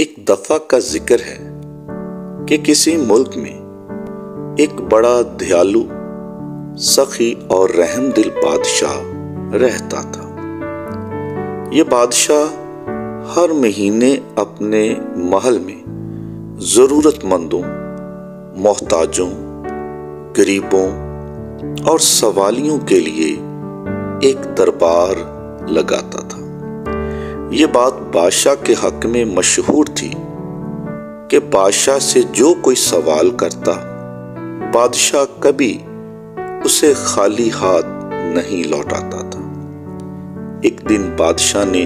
ایک دفعہ کا ذکر ہے کہ کسی ملک میں ایک بڑا دیالو، سخی اور رحم دل بادشاہ رہتا تھا۔ یہ بادشاہ ہر مہینے اپنے محل میں ضرورت مندوں، محتاجوں، غریبوں اور سوالیوں کے لیے ایک دربار لگاتا تھا۔ یہ بات بادشاہ کے حق میں مشہور تھی کہ بادشاہ سے جو کوئی سوال کرتا، بادشاہ کبھی اسے خالی ہاتھ نہیں لوٹاتا تھا۔ ایک دن بادشاہ نے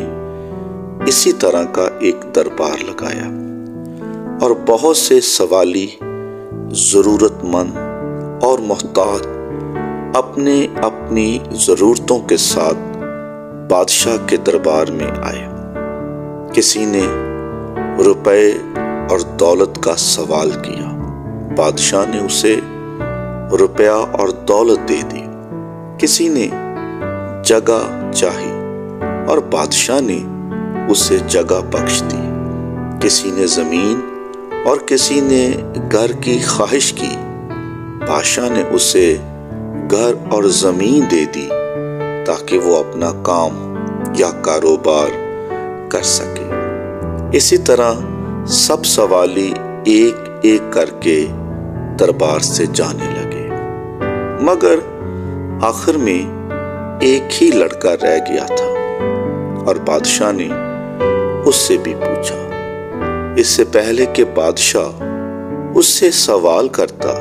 اسی طرح کا ایک دربار لگایا اور بہت سے سوالی، ضرورت مند اور محتاج اپنی ضرورتوں کے ساتھ بادشاہ کے دربار میں آئے۔ کسی نے روپے اور دولت کا سوال کیا، بادشاہ نے اسے روپیہ اور دولت دے دی۔ کسی نے جگہ چاہی اور بادشاہ نے اسے جگہ بخش دی۔ کسی نے زمین اور کسی نے گھر کی خواہش کی، بادشاہ نے اسے گھر اور زمین دے دی تاکہ وہ اپنا کام یا کاروبار کر سکے۔ اسی طرح سب سوالی ایک ایک کر کے دربار سے جانے لگے، مگر آخر میں ایک ہی لڑکا رہ گیا تھا اور بادشاہ نے اس سے بھی پوچھا۔ اس سے پہلے کہ بادشاہ اس سے سوال کرتا،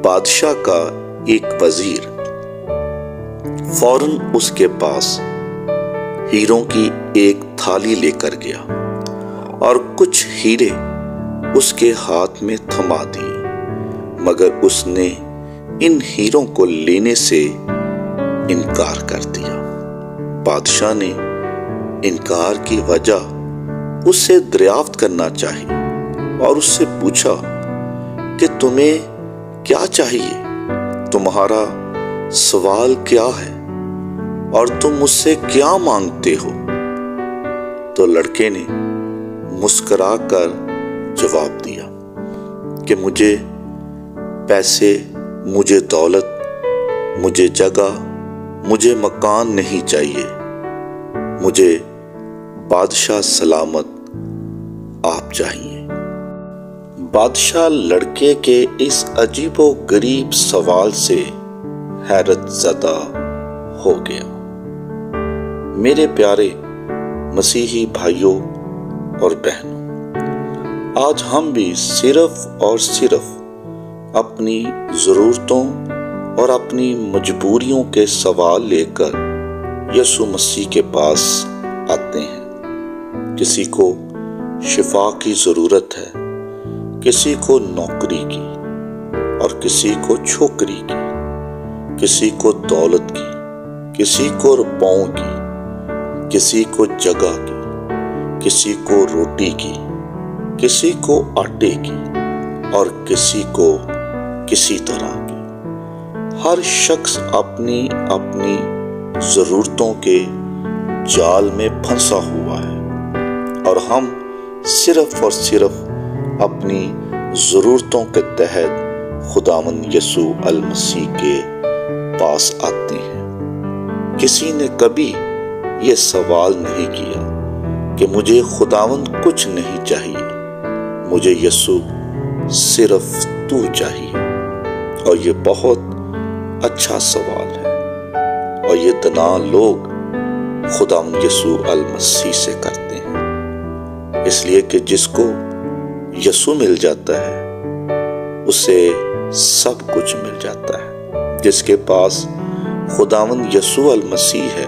بادشاہ کا ایک وزیر فوراً اس کے پاس ہیروں کی ایک تھالی لے کر گیا اور کچھ ہیرے اس کے ہاتھ میں تھما دیے، مگر اس نے ان ہیروں کو لینے سے انکار کر دیا۔ بادشاہ نے انکار کی وجہ اس سے دریافت کرنا چاہی اور اس سے پوچھا کہ تمہیں کیا چاہیے، تمہارا سوال کیا ہے اور تم مجھ سے کیا مانگتے ہو؟ تو لڑکے نے مسکرا کر جواب دیا کہ مجھے پیسے، مجھے دولت، مجھے جگہ، مجھے مکان نہیں چاہیے، مجھے بادشاہ سلامت آپ چاہیے۔ بادشاہ لڑکے کے اس عجیب و غریب سوال سے حیرت زدہ ہو گیا۔ میرے پیارے مسیحی بھائیوں اور بہنوں، آج ہم بھی صرف اور صرف اپنی ضرورتوں اور اپنی مجبوریوں کے سوال لے کر یسوع مسیح کے پاس آتے ہیں۔ کسی کو شفا کی ضرورت ہے، کسی کو نوکری کی اور کسی کو چھوکری کی، کسی کو دولت کی، کسی کو روپوں کی، کسی کو جگہ کی، کسی کو روٹی کی، کسی کو آٹے کی اور کسی کو کسی طرح کی۔ ہر شخص اپنی اپنی ضرورتوں کے جال میں پھنسا ہوا ہے اور ہم صرف اور صرف اپنی ضرورتوں کے تحت خداوند یسوع المسیح کے پاس آتے ہیں۔ کسی نے کبھی یہ سوال نہیں کیا کہ مجھے خداوند کچھ نہیں چاہیے، مجھے یسوع صرف تو چاہیے۔ اور یہ بہت اچھا سوال ہے اور یہ دنا لوگ خداوند یسوع المسیح سے کرتے ہیں، اس لیے کہ جس کو یسوع مل جاتا ہے اسے سب کچھ مل جاتا ہے۔ جس کے پاس خداوند یسوع المسیح ہے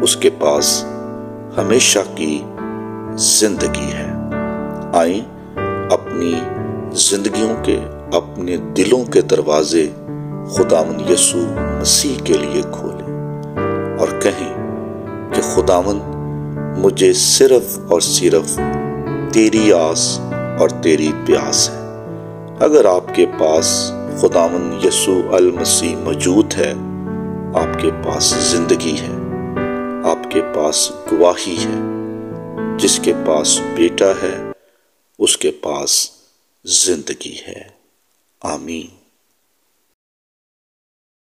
اس کے پاس ہمیشہ کی زندگی ہے۔ آئیں اپنی زندگیوں کے، اپنے دلوں کے دروازے خداوند یسوع مسیح کے لیے کھولیں اور کہیں کہ خداوند مجھے صرف اور صرف تیری آس اور تیری پیاس ہے۔ اگر آپ کے پاس خداوند یسوع المسیح موجود ہے، آپ کے پاس زندگی ہے، آپ کے پاس گواہی ہے، جس کے پاس بیٹا ہے اس کے پاس زندگی ہے۔ آمین۔